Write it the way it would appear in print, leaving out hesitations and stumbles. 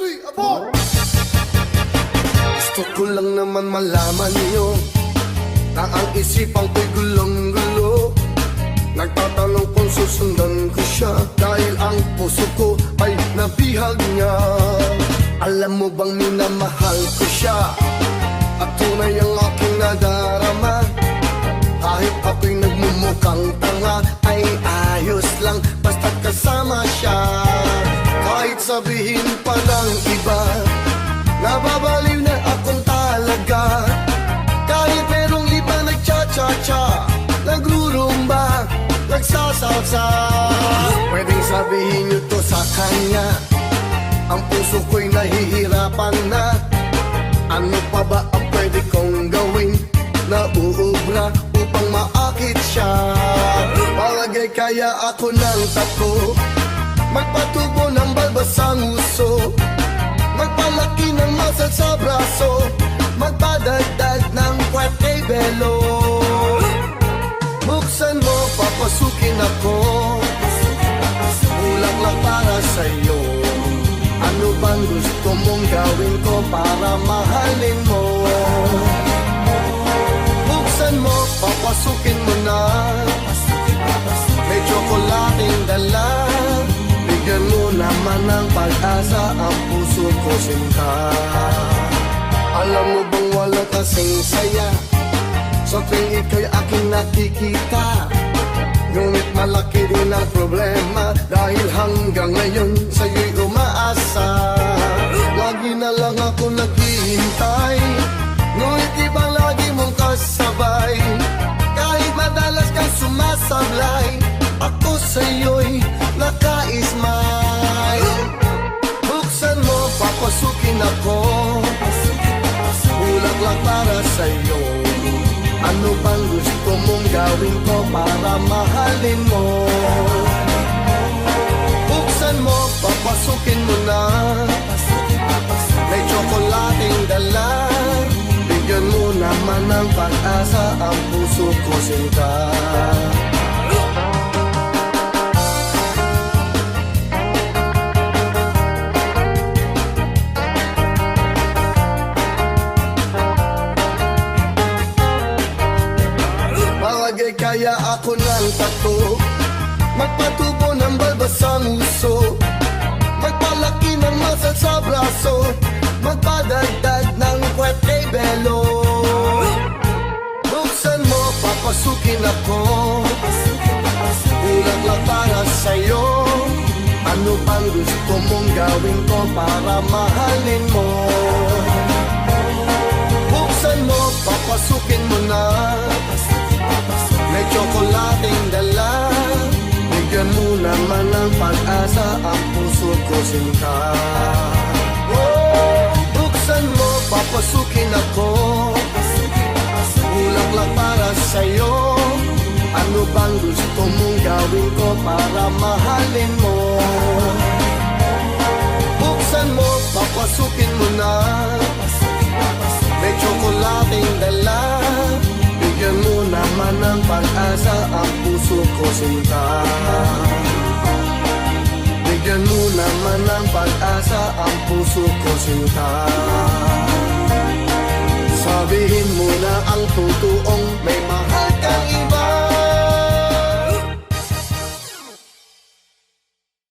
3, 4. Gusto ko lang naman malaman niyo na ang isipan ko'y gulong-gulo. Nagtatanong kung susundan ko siya dahil ang puso ko ay nabihag niya. Alam mo bang minamahal ko siya at tunay ang aking nadarama. Kahit ako'y nagmumukhang tanga ay ayos lang basta't kasama siya. Kahit sabihin pa ng iba nababaliw na akong talaga. Kahit merong iba nagcha-cha-cha, nagrurumba, nagsasalsa, pwedeng sabihin nyo to sa kanya. Ang puso ko'y nahihirapan na. Ano pa ba ang pwede kong gawin na uubra upang maakit siya? Palagay kaya ako ng tako, magpatubo ng balbasang uso, magpalaki ng muscle sa braso, magpadagdag ng kwet kay belo. Buksan mo, papasukin ako, bulaklak para sa'yo. Ano bang gusto mong gawin ko para mahalin mo? Buksan mo, papasukin mo na, may tsokolating dala. Bigyan mo naman ng pag-asa ang puso ko, sinta. Alam mo bang wala kasing saya sa tuwing ika'y aking nakikita? Ngunit malaki din ang problema dahil hanggang ngayon sa'yo'y umaasa. Lagi na lang ako naghihintay, ngunit ibang lagi mong kasabay. Kahit madalas kang sumasablay, ako sa'yo'y nakaismay. Buksan mo, papasukin ako, bulaklak para sa'yo. Ano bang gusto mong gawin ko para mahalin mo? Buksan mo, papasukin mo na, may tsokolating dala. Bigyan mo naman ng pag-asa ang puso ko, sinta. Kaya ako ng tato, magpatubo ng balbasang uso, magpalaki ng muscle sa braso, magpadagdag ng kwet kay belo. Buksan mo, papasukin ako, bulaklak para sa'yo. Ano pang gusto mong gawin ko para mahalin mo? Buksan mo, papasukin mo na, may tsokolating dala. Bigyan mo naman ng pag-asa ang puso ko, sinta. Buksan mo, papasukin ako, bulaklak para sa'yo. Ano bang gusto mong gawin ko para mahalin mo? Buksan mo, papasukin mo na, may tsokolating dala. Bigyan mo naman ng pag-asa ang puso ko, sinta. Bigyan mo naman ng pag-asa ang puso ko, sinta.